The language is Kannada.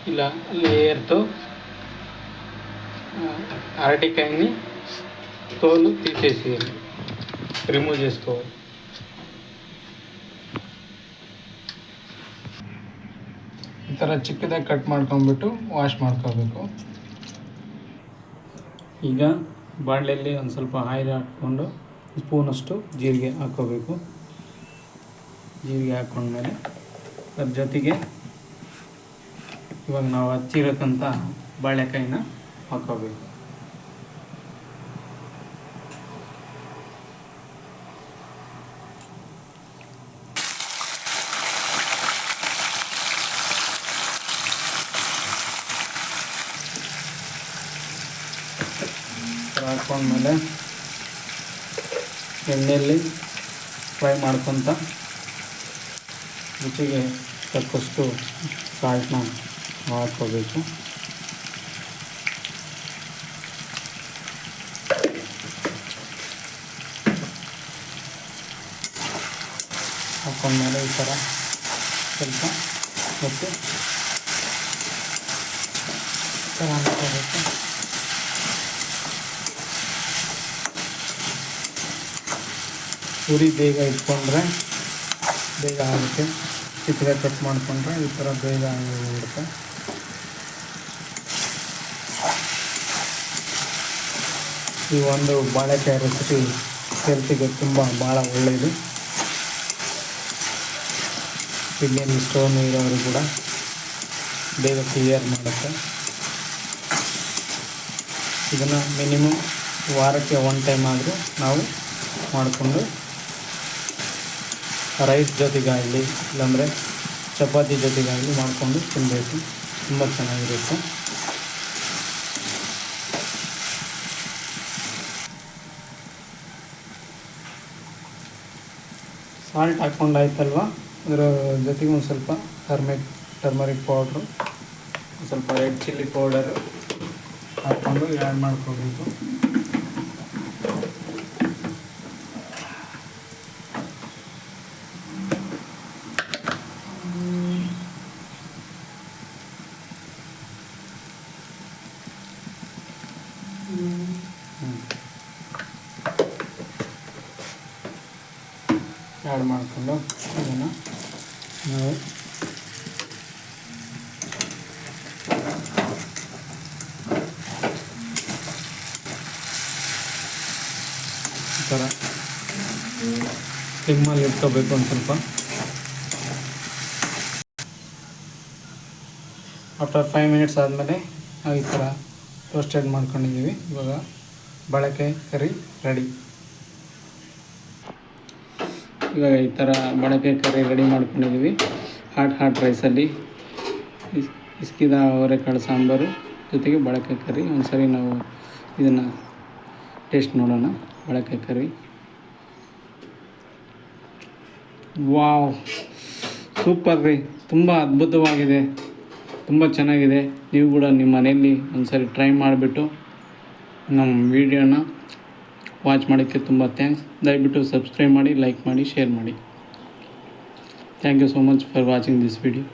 ఇలా లేయర్తో అరటికాయని తోలు తీసేసేయాలి, రిమూవ్ చేసుకోవాలి. ಈ ಥರ ಚಿಕ್ಕದಾಗಿ ಕಟ್ ಮಾಡ್ಕೊಂಡ್ಬಿಟ್ಟು ವಾಶ್ ಮಾಡ್ಕೋಬೇಕು. ಈಗ ಬಾಣಲೆಯಲ್ಲಿ ಒಂದು ಸ್ವಲ್ಪ ಆಯಿಲ್ ಹಾಕ್ಕೊಂಡು ಸ್ಪೂನಷ್ಟು ಜೀರಿಗೆ ಹಾಕ್ಕೋಬೇಕು. ಜೀರಿಗೆ ಹಾಕ್ಕೊಂಡ್ಮೇಲೆ ಅದ್ರ ಜೊತೆಗೆ ಇವಾಗ ನಾವು ಹಚ್ಚಿರೋಕ್ಕಂಥ ಬಾಳೆಕಾಯಿನ ಹಾಕ್ಕೋಬೇಕು. ಹಾಕ್ಕೊಂಡ್ಮೇಲೆ ಎಣ್ಣೆಯಲ್ಲಿ ಫ್ರೈ ಮಾಡ್ಕೊತ ರುಚಿಗೆ ತಕ್ಕಷ್ಟು ಸಾಲ್ಟ್ನ ಹಾಕ್ಕೋಬೇಕು. ಹಾಕ್ಕೊಂಡ್ಮೇಲೆ ಈ ಥರ ಸ್ವಲ್ಪ ಮತ್ತು ಹಾಕ್ಕೋಬೇಕು. ಪೂರಿ ಬೇಗ ಇಟ್ಕೊಂಡ್ರೆ ಬೇಗ ಆಗುತ್ತೆ. ಚಿಕ್ಕದಾಗಿ ಕಟ್ ಮಾಡಿಕೊಂಡ್ರೆ ಈ ಥರ ಬೇಗ ಆಗಿಬಿಡುತ್ತೆ. ಈ ಒಂದು ಬಾಳೆಕಾಯಿ ರೆಸಿಪಿ ಹೆಲ್ತಿಗೆ ಭಾಳ ಒಳ್ಳೆಯದು. ಕಿಡ್ನಿಯಲ್ಲಿ ಸ್ಟೋನ್ ಇರೋರು ಕೂಡ ಬೇಗ ಕ್ಲಿಯರ್ ಮಾಡುತ್ತೆ. ಇದನ್ನು ಮಿನಿಮಮ್ ವಾರಕ್ಕೆ 1 ಟೈಮ್ ಆದರೂ ನಾವು ಮಾಡಿಕೊಂಡು ರೈಸ್ ಜೊತೆಗಾಗಲಿ ಇಲ್ಲಾಂದರೆ ಚಪಾತಿ ಜೊತೆಗಾಗಲಿ ಮಾಡಿಕೊಂಡು ತಿನ್ನಬೇಕು. ತುಂಬ ಚೆನ್ನಾಗಿರುತ್ತೆ. ಸಾಲ್ಟ್ ಹಾಕ್ಕೊಂಡಾಯ್ತಲ್ವ, ಅದರ ಜೊತೆಗೆ ಒಂದು ಸ್ವಲ್ಪ ಟರ್ಮರಿಕ್ ಪೌಡ್ರು, ಒಂದು ಸ್ವಲ್ಪ ರೆಡ್ ಚಿಲ್ಲಿ ಪೌಡರು ಹಾಕ್ಕೊಂಡು ಆ್ಯಡ್ ಮಾಡ್ಕೋಬೇಕು. ಆ್ಯಡ್ ಮಾಡಿಕೊಂಡು ಅದನ್ನು ನಾವು ಈ ಥರ ಸಿಮ್ಮಲ್ಲಿ ಇಟ್ಕೋಬೇಕು. ಒಂದು ಸ್ವಲ್ಪ ಆಫ್ಟರ್ 5 ಮಿನಿಟ್ಸ್ ಆದಮೇಲೆ ನಾವು ಈ ಥರ ರೋಸ್ಟೆಡ್ ಮಾಡ್ಕೊಂಡಿದ್ದೀವಿ. ಇವಾಗ ಬಾಳೆಕಾಯಿ ಕರಿ ರೆಡಿ. ಇವಾಗ ಈ ಥರ ಬಾಳೆಕಾಯಿ ಕರಿ ರೆಡಿ ಮಾಡ್ಕೊಂಡಿದ್ದೀವಿ. ಹಾಟ್ ರೈಸಲ್ಲಿ ಇಸ್ಕಿದ ಅವರೆಕಾಳು ಸಾಂಬಾರು ಜೊತೆಗೆ ಬಾಳೆಕಾಯಿ ಕರಿ. ಒಂದು ಸರಿ ನಾವು ಇದನ್ನು ಟೇಸ್ಟ್ ನೋಡೋಣ. ಬಾಳೆಕಾಯಿ ಕರಿ, ವಾವ್, ಸೂಪರ್ ರೀ, ತುಂಬ ಅದ್ಭುತವಾಗಿದೆ, ತುಂಬ ಚೆನ್ನಾಗಿದೆ. ನೀವು ಕೂಡ ನಿಮ್ಮ ಮನೆಯಲ್ಲಿ ಒಂದು ಸರಿ ಟ್ರೈ ಮಾಡಿಬಿಟ್ಟು ನಮ್ಮ ವಿಡಿಯೋನ ವಾಚ್ ಮಾಡೋಕ್ಕೆ ತುಂಬ ಥ್ಯಾಂಕ್ಸ್. ದಯವಿಟ್ಟು ಸಬ್ಸ್ಕ್ರೈಬ್ ಮಾಡಿ, ಲೈಕ್ ಮಾಡಿ, ಶೇರ್ ಮಾಡಿ. Thank you so much for watching this video.